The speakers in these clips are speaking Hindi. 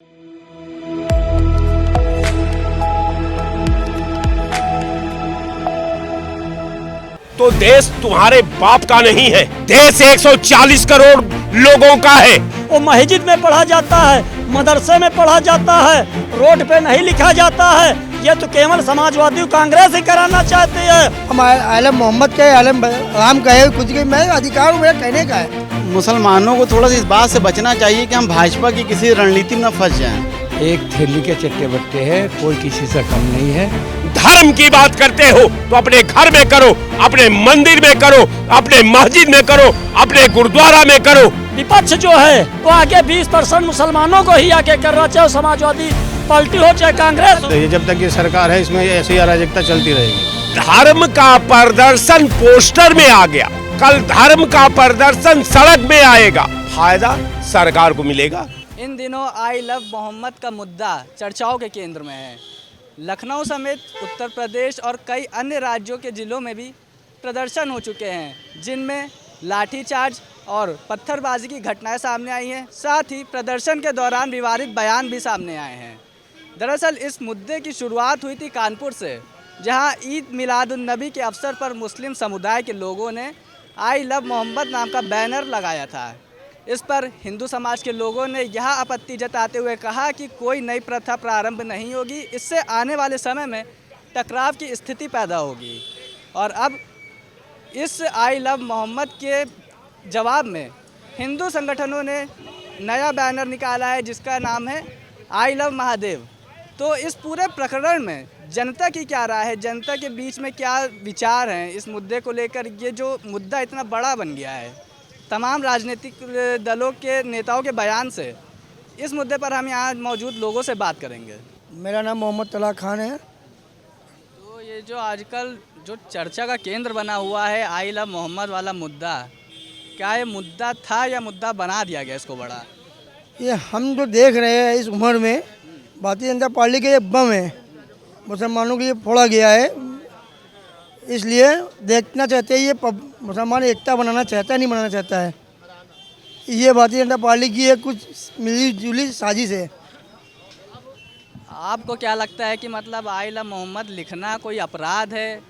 तो देश तुम्हारे बाप का नहीं है, देश 140 करोड़ लोगों का है। वो मस्जिद में पढ़ा जाता है, मदरसे में पढ़ा जाता है, रोड पे नहीं लिखा जाता है। ये तो केवल समाजवादी कांग्रेस ही कराना चाहती है। हम आलम मोहम्मद के आलम राम कहे कुछ के मैं अधिकार मेरा कहने का है। मुसलमानों को थोड़ा सा इस बात से बचना चाहिए कि हम भाजपा की किसी रणनीति में न फंस जाएं। एक थैली के चट्टे बट्टे हैं, कोई किसी से कम नहीं है। धर्म की बात करते हो तो अपने घर में करो, अपने मंदिर में करो, अपने मस्जिद में करो, अपने गुरुद्वारा में करो। विपक्ष जो है वो आगे 20% मुसलमानों को ही आगे कर रहा, चाहे समाजवादी पार्टी हो चाहे कांग्रेस हो। जब तक ये सरकार है इसमें ऐसी अराजकता चलती रहेगी। धर्म का प्रदर्शन पोस्टर में आ गया, कल धर्म का प्रदर्शन सड़क में आएगा, फायदा सरकार को मिलेगा। इन दिनों आई लव मोहम्मद का मुद्दा चर्चाओं के केंद्र में है। लखनऊ समेत उत्तर प्रदेश और कई अन्य राज्यों के जिलों में भी प्रदर्शन हो चुके हैं, जिनमें लाठीचार्ज और पत्थरबाजी की घटनाएं सामने आई हैं। साथ ही प्रदर्शन के दौरान विवादित बयान भी सामने आए हैं। दरअसल इस मुद्दे की शुरुआत हुई थी कानपुर से, जहां ईद मिलादुन्नबी के अवसर पर मुस्लिम समुदाय के लोगों ने आई लव मोहम्मद नाम का बैनर लगाया था। इस पर हिंदू समाज के लोगों ने यह आपत्ति जताते हुए कहा कि कोई नई प्रथा प्रारंभ नहीं होगी, इससे आने वाले समय में टकराव की स्थिति पैदा होगी। और अब इस आई लव मोहम्मद के जवाब में हिंदू संगठनों ने नया बैनर निकाला है, जिसका नाम है आई लव महादेव। तो इस पूरे प्रकरण में जनता की क्या राय है, जनता के बीच में क्या विचार हैं इस मुद्दे को लेकर? ये जो मुद्दा इतना बड़ा बन गया है, तमाम राजनीतिक दलों के नेताओं के बयान से, इस मुद्दे पर हम यहाँ मौजूद लोगों से बात करेंगे। मेरा नाम मोहम्मद तला खान है। तो ये जो आजकल जो चर्चा का केंद्र बना हुआ है आई लव मोहम्मद वाला मुद्दा, क्या ये मुद्दा था या मुद्दा बना दिया गया इसको बड़ा? ये हम जो देख रहे हैं इस उम्र में, भारतीय जनता पार्टी के ये बम है, मुसलमानों के लिए फोड़ा गया है। इसलिए देखना चाहते हैं ये मुसलमान एकता बनाना चाहता है, नहीं बनाना चाहता है। ये भारतीय जनता पार्टी की एक कुछ मिली जुली साजिश है। आपको क्या लगता है कि मतलब आई लव मोहम्मद लिखना कोई अपराध है?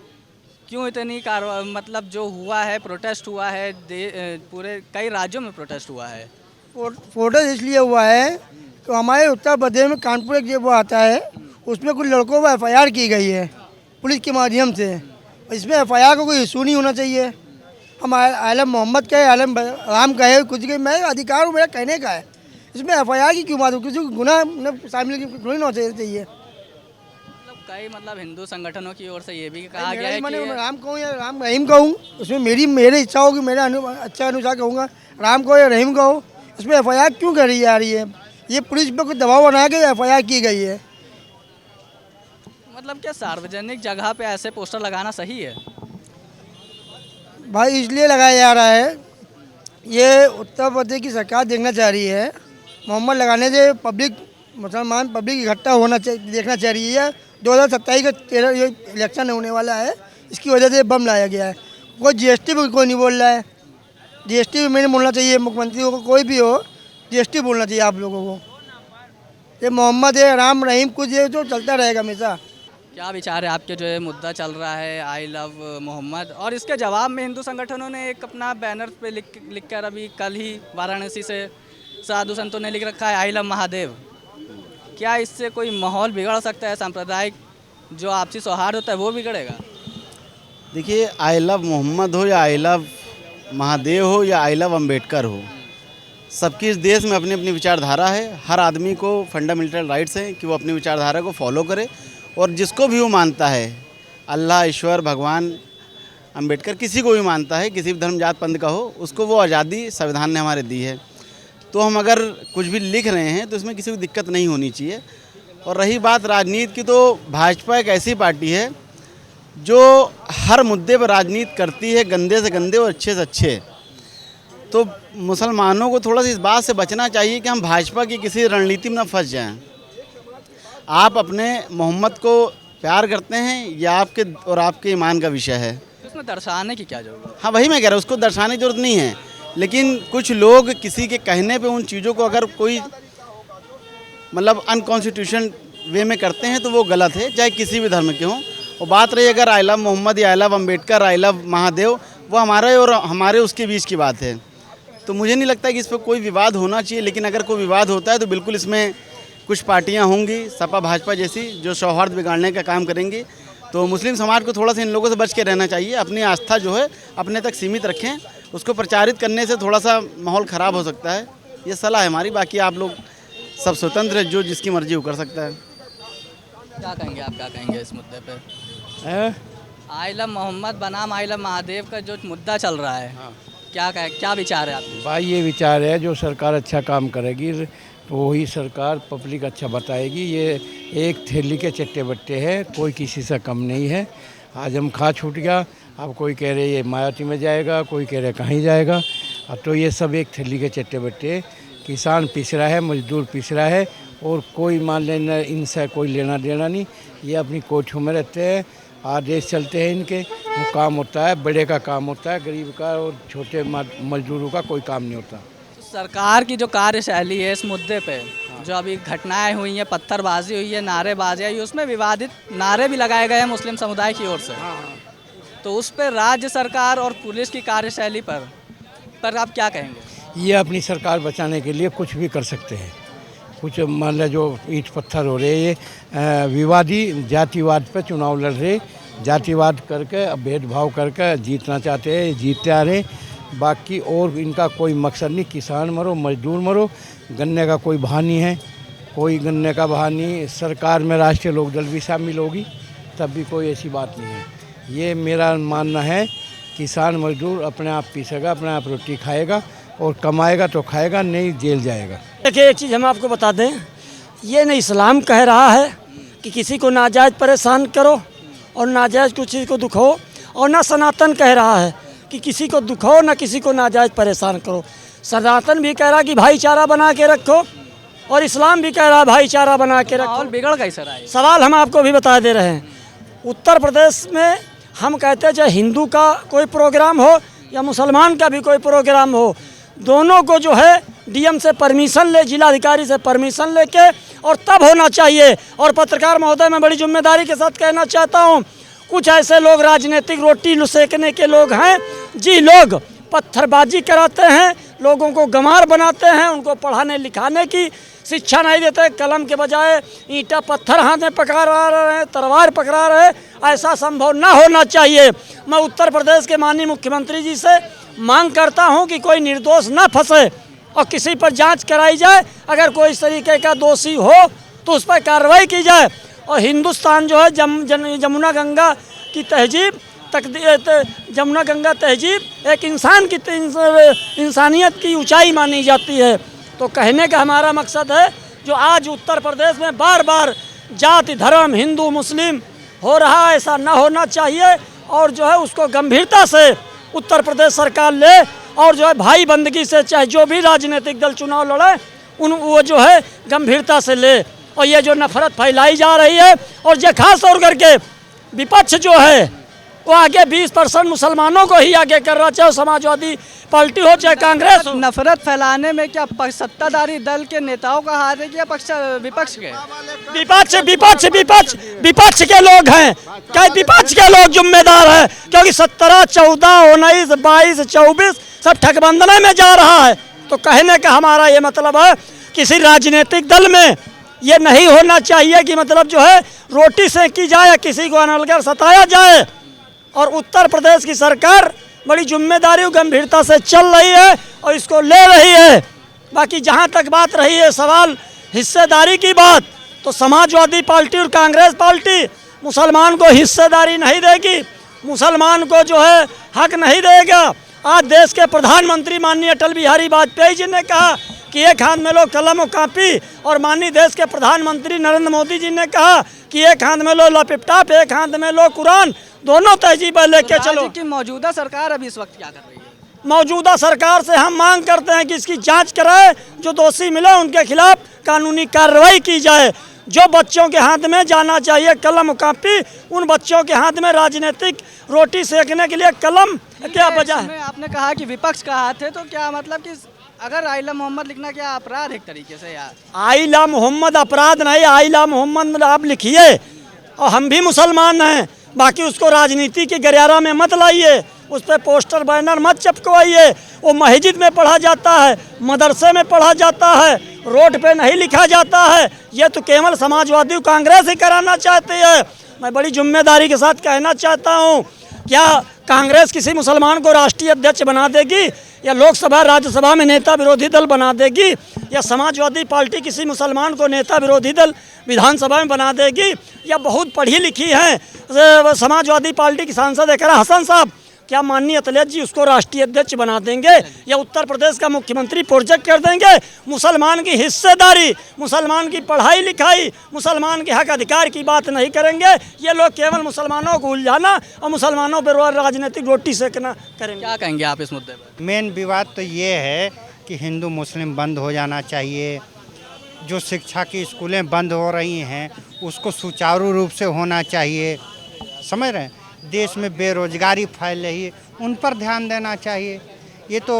क्यों इतनी मतलब जो हुआ है, प्रोटेस्ट हुआ है, पूरे कई राज्यों में प्रोटेस्ट हुआ है। प्रोटेस्ट इसलिए हुआ है कि हमारे उत्तर प्रदेश में कानपुर एक वो आता है, उसमें कुछ लड़कों पर FIR की गई है पुलिस के माध्यम से। इसमें FIR को कोई इशू नहीं होना चाहिए। हम आलम मोहम्मद कहे आलम राम कहे कुछ के मैं अधिकार मेरा कहने का है। इसमें FIR की क्यों बात हो? किसी को गुनाह शामिल थोड़ी ना चाहिए। कई मतलब हिंदू संगठनों की ओर से ये भी कहा गया है कि राम कहूँ या राम रहीम कहूँ, उसमें मेरी इच्छा होगी, मेरा अच्छा अनुसार कहूँगा राम कहो या रहीम कहो। इसमें FIR क्यों कर रही जा रही है? ये पुलिस पर कुछ दबाव बना के FIR की गई है। मतलब क्या सार्वजनिक जगह पे ऐसे पोस्टर लगाना सही है? भाई इसलिए लगाया जा रहा है, ये उत्तर प्रदेश की सरकार देखना चाह रही है, मोहम्मद लगाने से मुसलमान पब्लिक इकट्ठा होना देखना चाह रही है। 2027 का 13 ये इलेक्शन होने वाला है, इसकी वजह से बम लाया गया है। कोई GST भी कोई नहीं बोल रहा है। GST भी मैंने बोलना चाहिए, मुख्यमंत्री को कोई भी हो GST बोलना चाहिए आप लोगों को। ये मोहम्मद है राम रहीम कुछ ये तो चलता रहेगा हमेशा। क्या विचार है आपके? जो है मुद्दा चल रहा है आई लव मोहम्मद, और इसके जवाब में हिंदू संगठनों ने एक अपना बैनर पे लिख कर अभी कल ही वाराणसी से साधु संतों ने लिख रखा है आई लव महादेव। क्या इससे कोई माहौल बिगड़ सकता है? सांप्रदायिक जो आपसी सौहार्द होता है वो बिगड़ेगा? देखिए, आई लव मोहम्मद हो या आई लव महादेव हो या आई लव अम्बेडकर हो, सबकी इस देश में अपनी अपनी विचारधारा है। हर आदमी को फंडामेंटल राइट्स हैं कि वो अपनी विचारधारा को फॉलो करे, और जिसको भी वो मानता है, अल्लाह, ईश्वर, भगवान, अम्बेडकर, किसी को भी मानता है, किसी भी धर्म जात पंथ का हो, उसको वो आज़ादी संविधान ने हमारे दी है। तो हम अगर कुछ भी लिख रहे हैं तो इसमें किसी को दिक्कत नहीं होनी चाहिए। और रही बात राजनीति की, तो भाजपा एक ऐसी पार्टी है जो हर मुद्दे पर राजनीति करती है, गंदे से गंदे और अच्छे से अच्छे। तो मुसलमानों को थोड़ा सा इस बात से बचना चाहिए कि हम भाजपा की किसी रणनीति में न फंस जाएं। आप अपने मोहम्मद को प्यार करते हैं या आपके ईमान का विषय है? इसमें दर्शाने की क्या जरूरत है? हाँ, वही मैं कह रहा हूँ, उसको दर्शाने की जरूरत नहीं है। लेकिन कुछ लोग किसी के कहने पे उन चीज़ों को अगर कोई मतलब अनकॉन्स्टिट्यूशन वे में करते हैं तो वो गलत है, चाहे किसी भी धर्म के हों। और बात रही अगर आई लव मोहम्मद या I love Ambedkar, I love Mahadev, वो हमारे और हमारे उसके बीच की बात है। तो मुझे नहीं लगता कि इस पर कोई विवाद होना चाहिए, लेकिन अगर कोई विवाद होता है तो बिल्कुल इसमें कुछ पार्टियां होंगी सपा भाजपा जैसी जो सौहार्द बिगाड़ने का काम करेंगी। तो मुस्लिम समाज को थोड़ा सा इन लोगों से बच के रहना चाहिए, अपनी आस्था जो है अपने तक सीमित रखें, उसको प्रचारित करने से थोड़ा सा माहौल ख़राब हो सकता है। ये सलाह है हमारी, बाकी आप लोग सब स्वतंत्र है, जो जिसकी मर्जी वो कर सकता है। क्या कहेंगे आप, क्या कहेंगे इस मुद्दे पे? आई लव मोहम्मद बनाम आई लव महादेव का जो मुद्दा चल रहा है, क्या विचार है आपके? भाई ये विचार है जो सरकार अच्छा काम करेगी तो वही सरकार पब्लिक अच्छा बताएगी। ये एक थैली के चट्टे बट्टे हैं, कोई किसी से कम नहीं है। आज हम खा छूट गया, अब कोई कह रहे ये मायावती में जाएगा, कोई कह रहे कहीं जाएगा। अब तो ये सब एक थैली के चट्टे बट्टे, किसान पिस रहा है, मजदूर पिस रहा है, और कोई मान लेना इनसे कोई लेना देना नहीं। ये अपनी कोठियों में रहते हैं, आदेश चलते हैं इनके, वो काम होता है, बड़े का काम होता है, गरीब का और छोटे मजदूरों का कोई काम नहीं होता। सरकार की जो कार्यशैली है इस मुद्दे पे, जो अभी घटनाएं हुई हैं, पत्थरबाजी हुई है, नारेबाजी आई, उसमें विवादित नारे भी लगाए गए हैं मुस्लिम समुदाय की ओर से। तो उस पर राज्य सरकार और पुलिस की कार्यशैली पर आप क्या कहेंगे? ये अपनी सरकार बचाने के लिए कुछ भी कर सकते हैं। कुछ मान लो जो ईंट पत्थर हो रहे, ये विवादी जातिवाद पे चुनाव लड़ रहे, जातिवाद करके भेदभाव करके जीतना चाहते हैं, जीतते आ रहे। बाकी और इनका कोई मकसद नहीं, किसान मरो मजदूर मरो, गन्ने का कोई भाव नहीं है, कोई गन्ने का भाव नहीं। सरकार में राष्ट्रीय लोकदल भी शामिल होगी तब भी कोई ऐसी बात नहीं है। ये मेरा मानना है, किसान मजदूर अपने आप पीसेगा, अपने आप रोटी खाएगा, और कमाएगा तो खाएगा, नहीं जेल जाएगा। देखिए एक चीज़ हम आपको बता दें, ये न इस्लाम कह रहा है कि किसी को नाजायज़ परेशान करो और नाजायज़ किसी को दुख हो, और ना सनातन कह रहा है कि किसी को दुख हो ना किसी को नाजायज़ परेशान करो। सनातन भी कह रहा है कि भाईचारा बना के रखो, और इस्लाम भी कह रहा है भाईचारा बना के रखो। माहौल बिगड़ कैसे रहा है? सवाल हम आपको भी बता दे रहे हैं। उत्तर प्रदेश में हम कहते हैं चाहे हिंदू का कोई प्रोग्राम हो या मुसलमान का भी कोई प्रोग्राम हो, दोनों को जो है डीएम से परमिशन ले, जिलाधिकारी से परमिशन लेके और तब होना चाहिए। और पत्रकार महोदय मैं बड़ी जिम्मेदारी के साथ कहना चाहता हूँ, कुछ ऐसे लोग राजनीतिक रोटी सेकने के लोग हैं, जी लोग पत्थरबाजी कराते हैं, लोगों को गंवार बनाते हैं, उनको पढ़ाने लिखाने की शिक्षा नहीं देते, कलम के बजाय ईंटा पत्थर हाथ में पकड़ा रहे हैं, तलवार पकड़ा रहे हैं। ऐसा संभव ना होना चाहिए। मैं उत्तर प्रदेश के माननीय मुख्यमंत्री जी से मांग करता हूं कि कोई निर्दोष ना फंसे और किसी पर जांच कराई जाए। अगर कोई इस तरीके का दोषी हो तो उस पर कार्रवाई की जाए। और हिंदुस्तान जो है जमुना गंगा की तहजीब जमुना गंगा तहजीब एक इंसान की इंसानियत की ऊंचाई मानी जाती है। तो कहने का हमारा मकसद है, जो आज उत्तर प्रदेश में बार बार जाति धर्म हिंदू मुस्लिम हो रहा है, ऐसा ना होना चाहिए। और जो है उसको गंभीरता से उत्तर प्रदेश सरकार ले, और जो है भाई बंदगी से चाहे जो भी राजनीतिक दल चुनाव लड़े वो जो है गंभीरता से ले। और ये जो नफरत फैलाई जा रही है, और ये खास तौर करके विपक्ष जो है वो आगे 20% मुसलमानों को ही आगे कर रहा, चाहे समाजवादी पार्टी हो चाहे कांग्रेस हो। नफरत फैलाने में क्या सत्ताधारी दल के नेताओं का हाथ है, क्या विपक्ष के? विपक्ष के लोग हैं, क्या विपक्ष के लोग जिम्मेदार हैं? क्योंकि 17, 14, 19, 22, 24 सब ठगबंधने में जा रहा है। तो कहने का हमारा ये मतलब है, किसी राजनीतिक दल में ये नहीं होना चाहिए कि मतलब जो है रोटी सेंकी जाए या किसी को अनलगर सताया जाए। और उत्तर प्रदेश की सरकार बड़ी जिम्मेदारी और गंभीरता से चल रही है और इसको ले रही है। बाकी जहां तक बात रही है सवाल हिस्सेदारी की बात, तो समाजवादी पार्टी और कांग्रेस पार्टी मुसलमान को हिस्सेदारी नहीं देगी, मुसलमान को जो है हक नहीं देगा। आज देश के प्रधानमंत्री माननीय अटल बिहारी वाजपेयी जी ने कहा कि एक हाथ में लो कलम और कापी, और माननीय देश के प्रधानमंत्री नरेंद्र मोदी जी ने कहा कि एक हाथ में लो लैपटॉप, एक हाथ में लो कुरान, दोनों तहजीब लेके चलो। कि मौजूदा सरकार अभी इस वक्त क्या कर रही है? मौजूदा सरकार से हम मांग करते हैं कि इसकी जांच कराए, जो दोषी मिले उनके खिलाफ कानूनी कार्रवाई की जाए। जो बच्चों के हाथ में जाना चाहिए कलम कापी, उन बच्चों के हाथ में राजनीतिक रोटी सेकने के लिए कलम क्या वजह है? आपने कहा कि विपक्ष का हाथ है, तो क्या मतलब कि अगर आइला मोहम्मद लिखना क्या अपराध है एक तरीके से यार? आइला मोहम्मद अपराध नहीं, आइला मोहम्मद आप लिखिए और हम भी मुसलमान हैं, बाकी उसको राजनीति की गलियारा में मत लाइए, उस पर पोस्टर बैनर मत चिपकवाइए। वो मस्जिद में पढ़ा जाता है, मदरसे में पढ़ा जाता है, रोड पे नहीं लिखा जाता है। ये तो केवल समाजवादी कांग्रेस ही कराना चाहती है। मैं बड़ी जिम्मेदारी के साथ कहना चाहता हूँ, क्या कांग्रेस किसी मुसलमान को राष्ट्रीय अध्यक्ष बना देगी, या लोकसभा राज्यसभा में नेता विरोधी दल बना देगी, या समाजवादी पार्टी किसी मुसलमान को नेता विरोधी दल विधानसभा में बना देगी? या बहुत पढ़ी लिखी हैं समाजवादी पार्टी की सांसद एकरा हसन साहब, क्या माननीय अखिलेश जी उसको राष्ट्रीय अध्यक्ष बना देंगे, या उत्तर प्रदेश का मुख्यमंत्री प्रोजेक्ट कर देंगे? मुसलमान की हिस्सेदारी, मुसलमान की पढ़ाई लिखाई, मुसलमान के हक अधिकार की बात नहीं करेंगे। ये लोग केवल मुसलमानों को उलझाना और मुसलमानों पर राजनीतिक रोटी सेकना करेंगे। क्या कहेंगे आप इस मुद्दे पर? मेन विवाद तो ये है कि हिंदू मुस्लिम बंद हो जाना चाहिए। जो शिक्षा की स्कूलें बंद हो रही हैं उसको सुचारू रूप से होना चाहिए, समझ रहे हैं। देश में बेरोजगारी फैल रही है, उन पर ध्यान देना चाहिए। ये तो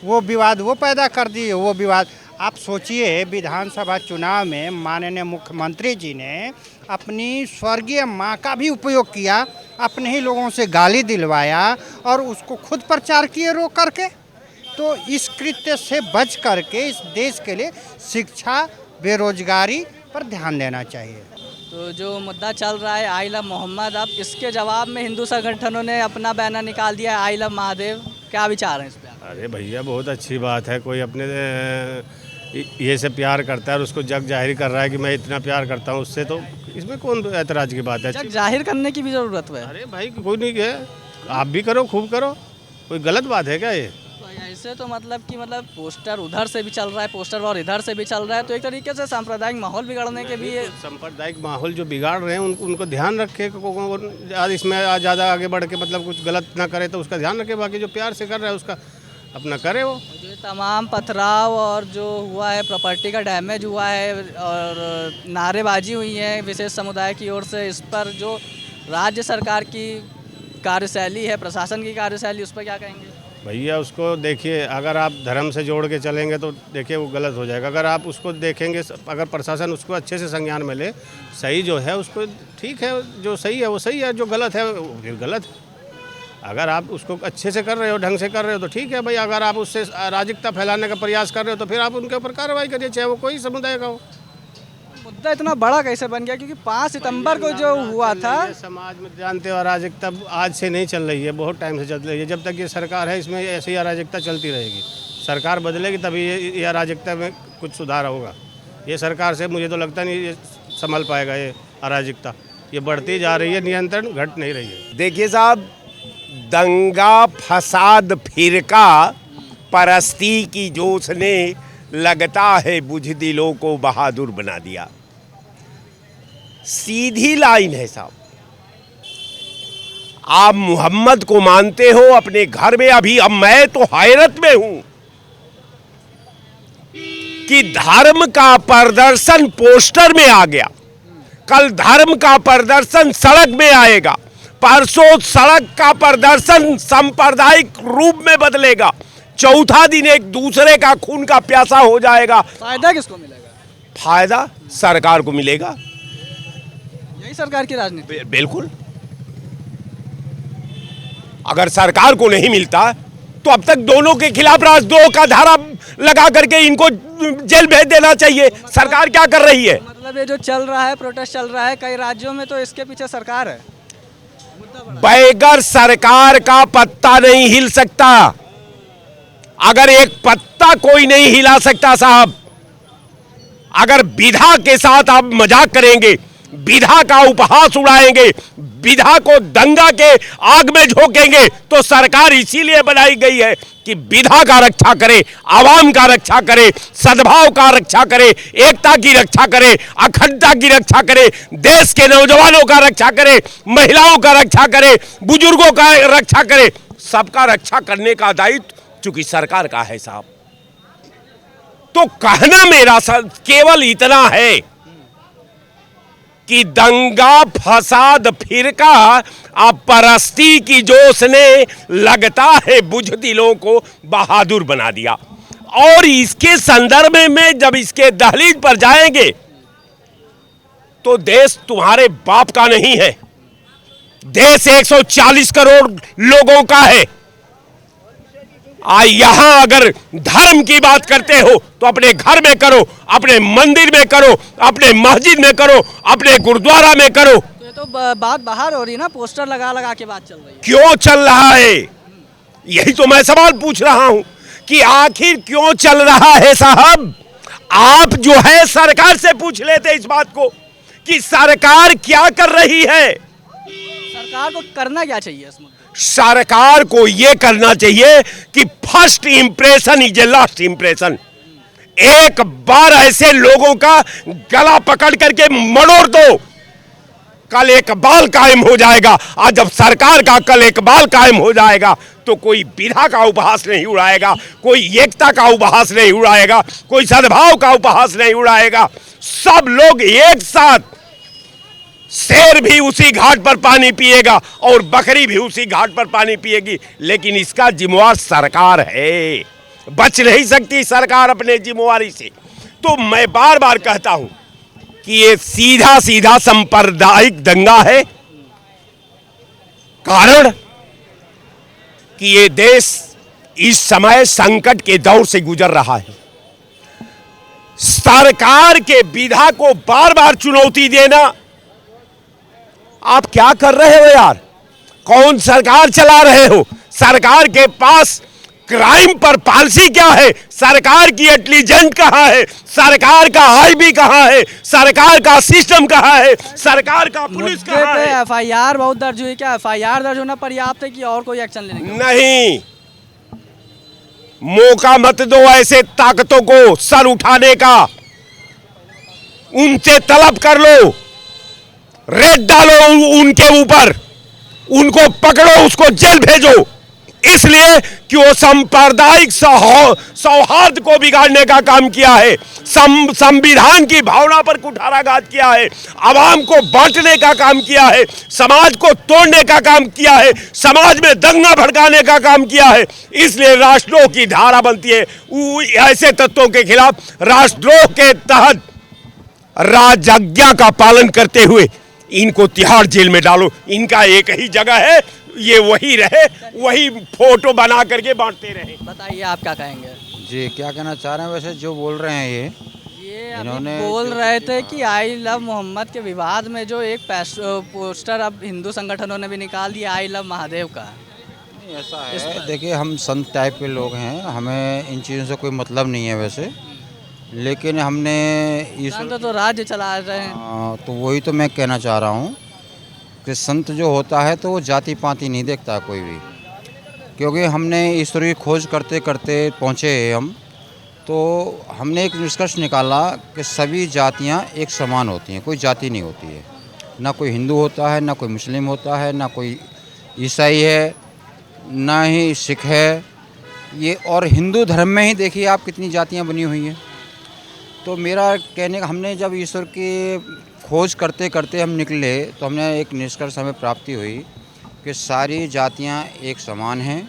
वो विवाद वो पैदा कर दिए, वो विवाद। आप सोचिए, विधानसभा चुनाव में माननीय मुख्यमंत्री जी ने अपनी स्वर्गीय मां का भी उपयोग किया, अपने ही लोगों से गाली दिलवाया और उसको खुद प्रचार किए रोक करके। तो इस कृत्य से बच करके इस देश के लिए शिक्षा, बेरोजगारी पर ध्यान देना चाहिए। तो जो मुद्दा चल रहा है आई लव मोहम्मद, अब इसके जवाब में हिंदू संगठनों ने अपना बैनर निकाल दिया है आई लव महादेव, क्या विचार हैं इस पर? अरे भैया बहुत अच्छी बात है, कोई अपने ये से प्यार करता है और उसको जग जाहिर कर रहा है कि मैं इतना प्यार करता हूँ उससे, तो इसमें कौन ऐतराज की बात है? जग जाहिर करने की भी ज़रूरत है। अरे भाई कोई नहीं है, आप भी करो, खूब करो, कोई गलत बात है क्या ये? ऐसे तो मतलब पोस्टर उधर से भी चल रहा है, पोस्टर और इधर से भी चल रहा है, तो एक तरीके से सांप्रदायिक माहौल बिगाड़ने के भी सांप्रदायिक माहौल जो बिगाड़ रहे हैं उनको ध्यान रखे, इसमें ज़्यादा आगे बढ़ के मतलब कुछ गलत ना करे तो उसका ध्यान रखे, बाकी जो प्यार से कर रहा है उसका अपना करे। वो जो तमाम पथराव और जो हुआ है, प्रॉपर्टी का डैमेज हुआ है और नारेबाजी हुई है विशेष समुदाय की ओर से, इस पर जो राज्य सरकार की कार्यशैली है, प्रशासन की कार्यशैली, उस पर क्या कहेंगे? भैया उसको देखिए, अगर आप धर्म से जोड़ के चलेंगे तो देखिए वो गलत हो जाएगा। अगर आप उसको देखेंगे, अगर प्रशासन उसको अच्छे से संज्ञान में ले, सही जो है उसको ठीक है, जो सही है वो सही है, जो गलत है वो फिर गलत है। अगर आप उसको अच्छे से कर रहे हो, ढंग से कर रहे हो तो ठीक है भाई। अगर आप उससे अराजकता फैलाने का प्रयास कर रहे हो तो फिर आप उनके ऊपर कार्रवाई करिए, चाहे वो कोई समुदाय का हो। मुद्दा इतना बड़ा कैसे बन गया? क्योंकि 5 सितंबर को जो हुआ था, समाज में जानते हो अराजकता आज से नहीं चल रही है, बहुत टाइम से चल रही है। जब तक ये सरकार है इसमें ऐसी ही अराजकता चलती रहेगी। सरकार बदलेगी तभी ये अराजकता में कुछ सुधार होगा। ये सरकार से मुझे तो लगता नहीं ये संभल पाएगा, ये अराजकता ये बढ़ती जा रही है, नियंत्रण घट नहीं रही है। देखिए साहब, दंगा फसाद फिरका परस्ती की जोश ने लगता है बुज़दिलों को बहादुर बना दिया। सीधी लाइन है साहब। आप मोहम्मद को मानते हो अपने घर में, अभी अब मैं तो हैरत में हूं कि धर्म का प्रदर्शन पोस्टर में आ गया, कल धर्म का प्रदर्शन सड़क में आएगा, परसों सड़क का प्रदर्शन सांप्रदायिक रूप में बदलेगा, चौथा दिन एक दूसरे का खून का प्यासा हो जाएगा। फायदा किसको मिलेगा? फायदा सरकार को मिलेगा। यही सरकार की राजनीति। बिल्कुल। अगर सरकार को नहीं मिलता तो अब तक दोनों के खिलाफ राजद्रोह का धारा लगा करके इनको जेल भेज देना चाहिए। सरकार क्या कर रही है? मतलब ये जो चल रहा है, प्रोटेस्ट चल रहा है कई राज्यों में, तो इसके पीछे सरकार है। बगैर सरकार का पत्ता नहीं हिल सकता। अगर एक पत्ता कोई नहीं हिला सकता साहब, अगर विधा के साथ आप मजाक करेंगे, विधा का उपहास उड़ाएंगे, विधा को दंगा के आग में झोंकेंगे, तो सरकार इसीलिए बनाई गई है कि विधा का रक्षा करे, आवाम का रक्षा करे, सद्भाव का रक्षा करे, एकता की रक्षा करे, अखंडता की रक्षा करे, देश के नौजवानों का रक्षा करे, महिलाओं का रक्षा करे, बुजुर्गों का रक्षा करे। सबका रक्षा करने का दायित्व चूंकि सरकार का है साहब। तो कहना मेरा केवल इतना है कि दंगा फसाद फिरका अब परस्ती की जोश ने लगता है बुज़दिलों को बहादुर बना दिया। और इसके संदर्भ में जब इसके दहलीज पर जाएंगे तो देश तुम्हारे बाप का नहीं है, देश 140 करोड़ लोगों का है। यहां अगर धर्म की बात करते हो तो अपने घर में करो, अपने मंदिर में करो, अपने मस्जिद में करो, अपने गुरुद्वारा में करो। तो ये तो बात बाहर हो रही है ना, पोस्टर लगा लगा के बात चल रही है। क्यों चल रहा है, यही तो मैं सवाल पूछ रहा हूं कि आखिर क्यों चल रहा है। साहब आप जो है सरकार से पूछ लेते इस बात को कि सरकार क्या कर रही है। सरकार को करना क्या चाहिए इस मुद्दे? सरकार को यह करना चाहिए कि first impression is a last impression. एक बार ऐसे लोगों का गला पकड़ करके मरोड़ दो, कल इकबाल कायम हो जाएगा। आज जब सरकार का कल इकबाल कायम हो जाएगा तो कोई विधा का उपहास नहीं उड़ाएगा, कोई एकता का उपहास नहीं उड़ाएगा, कोई सद्भाव का उपहास नहीं उड़ाएगा। सब लोग एक साथ, शेर भी उसी घाट पर पानी पिएगा और बकरी भी उसी घाट पर पानी पिएगी, लेकिन इसका जिम्मेवार सरकार है। बच नहीं सकती सरकार अपने जिम्मेवारी से। तो मैं बार बार कहता हूं कि ये सीधा सीधा सांप्रदायिक दंगा है। कारण कि ये देश इस समय संकट के दौर से गुजर रहा है। सरकार के विधा को बार बार चुनौती देना, आप क्या कर रहे हो यार? कौन सरकार चला रहे हो? सरकार के पास क्राइम पर पॉलिसी क्या है? सरकार की इंटेलिजेंस कहां है? सरकार का आईबी कहां है? सरकार का सिस्टम कहां है? सरकार का पुलिस कहां है? एफआईआर बहुत दर्ज हुई, क्या एफआईआर दर्ज होना पर्याप्त है कि और कोई एक्शन लेने की? नहीं, मौका मत दो ऐसे ताकतों को सर उठाने का। उनसे तलब कर लो, रेड डालो उनके ऊपर, उनको पकड़ो, उसको जेल भेजो। इसलिए कि वो सांप्रदायिक सौहार्द को बिगाड़ने का काम किया है, संविधान की भावना पर कुठाराघात किया है, आवाम को बांटने का काम किया है, समाज को तोड़ने का काम किया है, समाज में दंगा भड़काने का काम किया है। इसलिए राष्ट्रद्रोह की धारा बनती है। ऐसे तत्वों के खिलाफ राष्ट्रद्रोह के तहत राजआज्ञा का पालन करते हुए इनको तिहाड़ जेल में डालो। इनका एक ही जगह है, ये वही रहे, वही फोटो बना करके बांटते रहे। बताइए आप क्या कहेंगे? जी क्या कहना चाह रहे हैं? वैसे जो बोल रहे हैं ये इन्होंने बोल रहे थे कि आई लव मोहम्मद के विवाद में जो एक पोस्टर अब हिंदू संगठनों ने भी निकाल दिया आई लव महादेव का। नहीं, ऐसा है, देखिए हम संत टाइप के लोग हैं, हमें इन चीज़ों से कोई मतलब नहीं है वैसे, लेकिन हमने संत तो राज्य चला रहे हैं। तो वही तो मैं कहना चाह रहा हूँ कि संत जो होता है तो वो जाति पाति नहीं देखता कोई भी, क्योंकि हमने ईश्वर की खोज करते करते पहुँचे हम, तो हमने एक निष्कर्ष निकाला कि सभी जातियाँ एक समान होती हैं, कोई जाति नहीं होती है। ना कोई हिंदू होता है, ना कोई मुस्लिम होता है, ना कोई ईसाई है, ना ही सिख है। ये और हिंदू धर्म में ही देखिए आप कितनी जातियाँ बनी हुई हैं। तो मेरा कहने का, हमने जब ईश्वर की खोज करते करते हम निकले तो हमने एक निष्कर्ष हमें प्राप्ति हुई कि सारी जातियां एक समान हैं,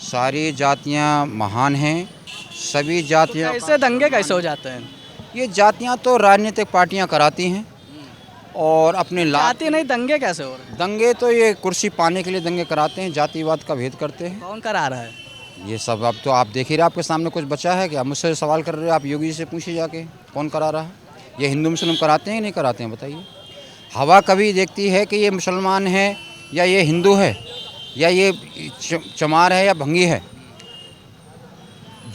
सारी जातियां महान हैं, सभी जातियां। कैसे दंगे कैसे हो जाते हैं? ये जातियां तो राजनीतिक पार्टियां कराती हैं और अपने जाति नहीं, दंगे कैसे हो रहे हैं? दंगे तो ये कुर्सी पाने के लिए दंगे कराते हैं, जातिवाद का भेद करते हैं। कौन करा रहा है ये सब? अब तो आप देख ही रहे, आपके सामने कुछ बचा है क्या? मुझसे सवाल कर रहे हो आप, योगी से पूछिए जाके कौन करा रहा है। ये हिंदू मुस्लिम कराते हैं कि नहीं कराते हैं बताइए? हवा कभी देखती है कि ये मुसलमान है या ये हिंदू है या ये चमार है या भंगी है?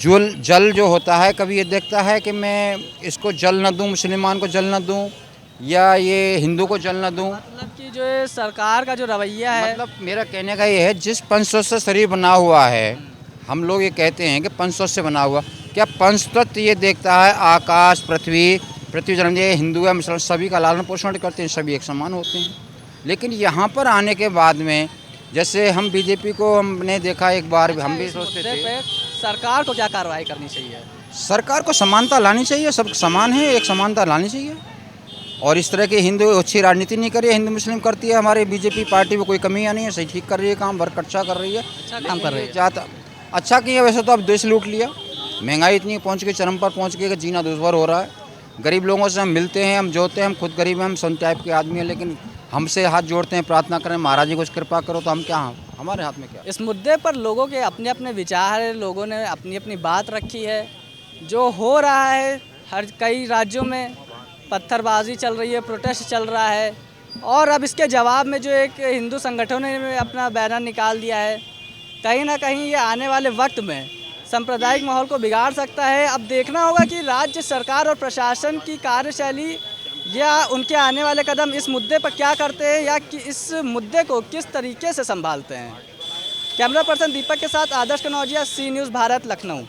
जल जो होता है कभी ये देखता है कि मैं इसको जल न दूं, मुसलमान को जल न दूं या ये हिंदू को जल न दूं? मतलब कि जो ये सरकार का जो रवैया है, मतलब मेरा कहने का ये है, जिस पंचतत्व से शरीर बना हुआ है, हम लोग ये कहते हैं कि पंचतत्व से बना हुआ, क्या पंचतत्व ये देखता है आकाश पृथ्वी जन्म, ये हिंदू है मुसलमान सभी का लालन पोषण करते हैं, सभी एक समान होते हैं। लेकिन यहाँ पर आने के बाद में जैसे हम बीजेपी को हमने देखा एक बार, हम भी सोचते थे सरकार को क्या कार्रवाई करनी चाहिए? सरकार को समानता लानी चाहिए, सब समान है, एक समानता लानी चाहिए। और इस तरह की हिंदू अच्छी राजनीति नहीं कर रही है, हिंदू मुस्लिम करती है। हमारे बीजेपी पार्टी में कोई कमियाँ नहीं है, सही ठीक कर रही है काम, वर्क अच्छा कर रही है, अच्छा काम कर रही है। अच्छा किया, वैसे तो अब देश लूट लिया, महंगाई इतनी पहुंच गई, चरम पर पहुंच गई कि जीना दुश्वार हो रहा है। गरीब लोगों से हम मिलते हैं, हम जोते हैं, हम खुद गरीब हैं, हम संत टाइप के आदमी हैं, लेकिन हमसे हाथ जोड़ते हैं, प्रार्थना करें महाराज जी कुछ कृपा करो, तो हम क्या, हमारे हाथ में क्या। इस मुद्दे पर लोगों के अपने अपने विचार है, लोगों ने अपनी अपनी बात रखी है। जो हो रहा है, हर कई राज्यों में पत्थरबाजी चल रही है, प्रोटेस्ट चल रहा है, और अब इसके जवाब में जो एक हिंदू संगठनों ने अपना बैनर निकाल दिया है, कहीं ना कहीं ये आने वाले वक्त में सांप्रदायिक माहौल को बिगाड़ सकता है। अब देखना होगा कि राज्य सरकार और प्रशासन की कार्यशैली या उनके आने वाले कदम इस मुद्दे पर क्या करते हैं, या कि इस मुद्दे को किस तरीके से संभालते हैं। कैमरा पर्सन दीपक के साथ आदर्श कनौजिया, सी न्यूज़ भारत, लखनऊ।